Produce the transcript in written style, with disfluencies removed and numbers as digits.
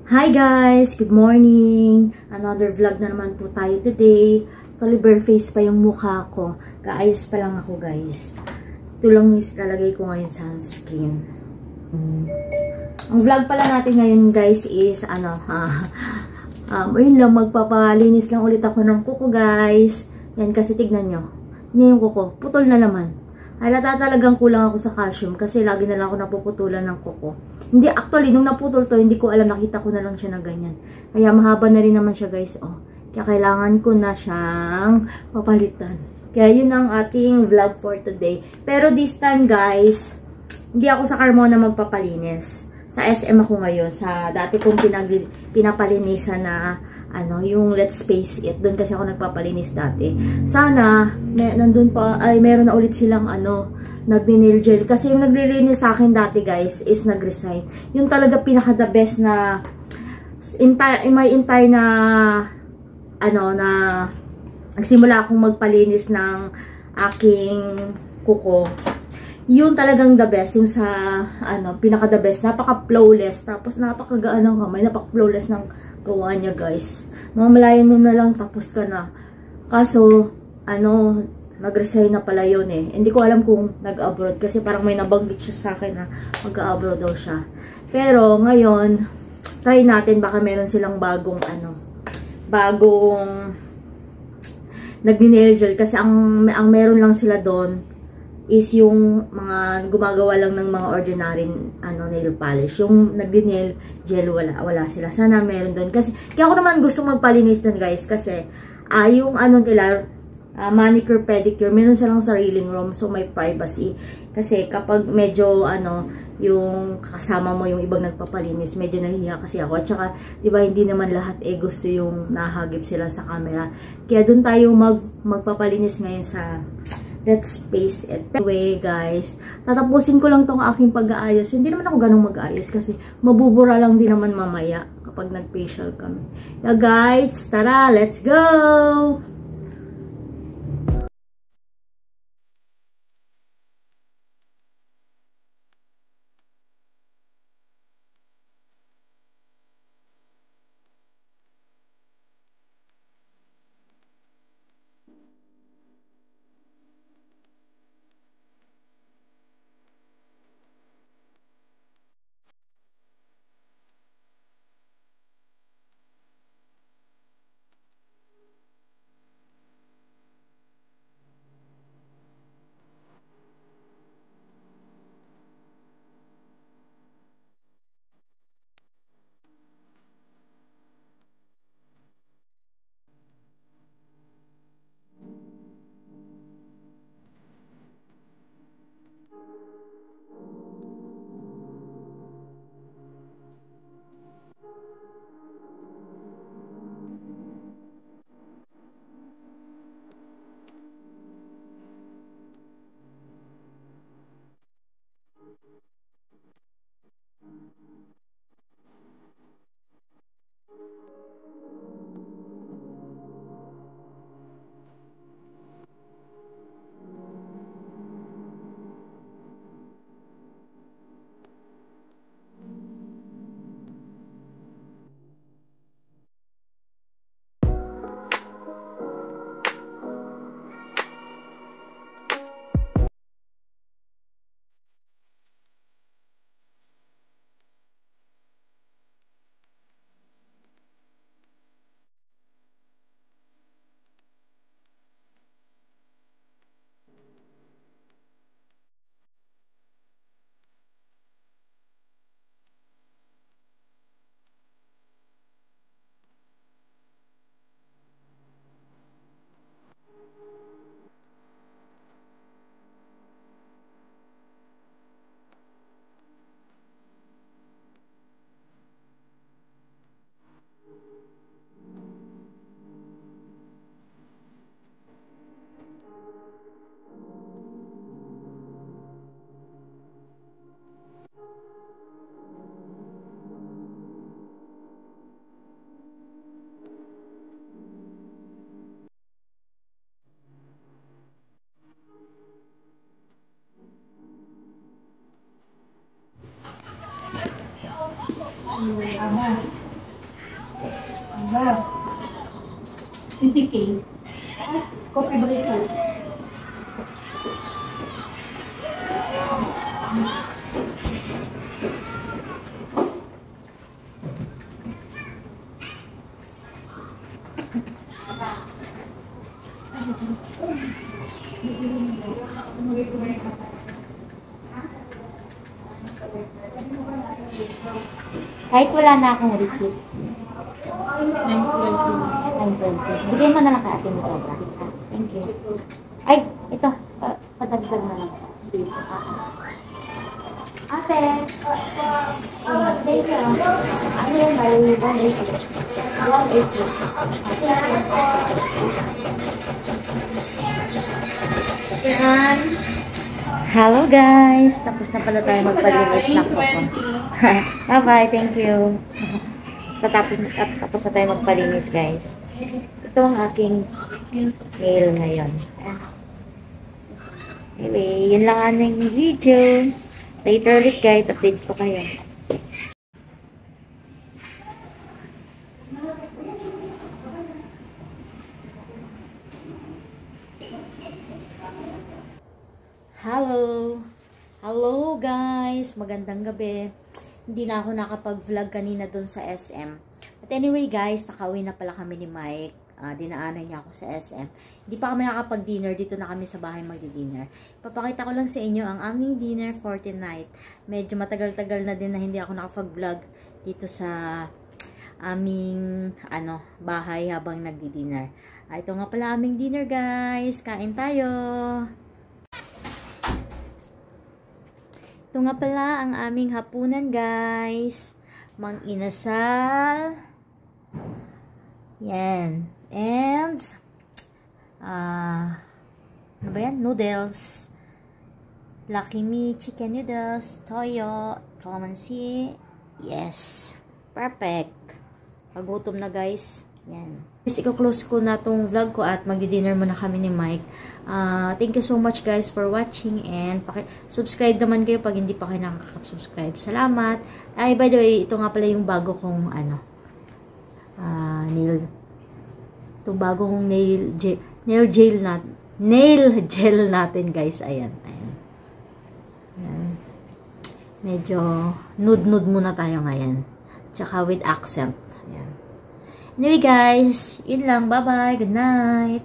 Hi guys! Good morning! Another vlog na naman po tayo today. Actually, bare face pa yung mukha ko. Kaayos pa lang ako guys. Ito lang yung ilalagay ko ngayon sa sunscreen. Ang vlog pala natin ngayon guys is ayun lang, magpapalinis lang ulit ako ng kuko guys. Yan kasi tignan nyo. Yan yung kuko. Putol na naman. Halata talagang kulang ako sa calcium kasi lagi na lang ako napuputulan ng kuko. Hindi, actually, nung naputol to, hindi ko alam, nakita ko na lang siya na ganyan. Kaya mahaba na rin naman siya guys, oh. Kaya kailangan ko na siyang papalitan. Kaya yun ang ating vlog for today. Pero this time guys, hindi ako sa Carmona magpapalinis. Sa SM ako ngayon, sa dati kong pinapalinisan na yung Let's Face It. Doon kasi ako nagpapalinis dati. Sana, nandun pa, ay meron na ulit silang nag-nail gel. Kasi yung naglilinis sa akin dati guys, is nag-resign. Yung talaga pinaka-the best na, my entire na, na, nagsimula akong magpalinis ng aking kuko. Yun talagang the best. Yung sa, pinaka-the best. Napaka-flawless. Tapos napaka-gaan ng kamay. Napaka-flawless ng gawa niya guys. Mamalayan mo na lang tapos ka na. Kaso, nag-resign na pala yun eh. Hindi ko alam kung nag-abroad kasi parang may nabanggit siya sa akin na mag-abroad daw siya. Pero ngayon, try natin baka meron silang bagong nag-nail gel kasi ang meron lang sila doon is yung mga gumagawa lang ng mga ordinary nail polish. Yung nag-nail gel, wala sila. Sana meron doon. Kasi, kaya ako naman gusto magpalinis doon guys. Kasi, yung nila, manicure, pedicure, meron silang sariling room. So, may privacy. Kasi, kapag medyo, yung kasama mo yung ibang nagpapalinis, medyo nahihiya kasi ako. At saka, diba, hindi naman lahat gusto yung nahagip sila sa camera. Kaya doon tayo magpapalinis ngayon sa Let's Face It. Anyway, guys, tatapusin ko lang tong aking pag-aayos. Hindi naman ako ganong mag-aayos kasi mabubura lang din naman mamaya kapag nag-facial kami. Yeah, guys, tara, let's go! Ano? CCK. Coffee break po. Kahit wala na akong receipt. 9:20. 9:20. Bigyan mo na lang kay ate mo sobra. Thank you. Ay, ito. Padagdag na lang. Sige. Ate. Thank you. Ano yung may 180? 180. Yan. Hello guys! Tapos na pala tayo magpalinis ng kuko. Bye-bye, thank you. Tapos na tayo magpalinis guys. Ito ang aking nail ngayon. Anyway, yun lang ang video. Later ulit guys, update ko kayo. Hello guys! Magandang gabi. Hindi na ako nakapag-vlog kanina dun sa SM. But anyway guys, nakauwi na pala kami ni Mike. Dinaanan niya ako sa SM. Hindi pa kami nakapag-dinner. Dito na kami sa bahay magdi-dinner. Papakita ko lang sa inyo ang aming dinner for tonight. Medyo matagal-tagal na din na hindi ako nakapag-vlog dito sa aming bahay habang nagdi-dinner. Ito nga pala aming dinner guys. Kain tayo! Ito nga pala ang aming hapunan, guys. Mang inasal. Yan. And, ano ba yan? Noodles. Lucky Me chicken noodles. Toyo. Calamansi. Yes. Perfect. Pagutom na, guys. Yan. Guys, i-close ko na tong vlog ko at magdi-dinner muna kami ni Mike. Thank you so much guys for watching and subscribe naman kayo pag hindi pa kayo nakaka-subscribe. Salamat. Ay, by the way, ito nga pala yung bago kong nail. Itong bagong nail gel natin guys. Ayan. Medyo nude muna tayo ngayon. Tsaka with accent. Ayan. Anyway guys, yun lang. Bye-bye. Good night.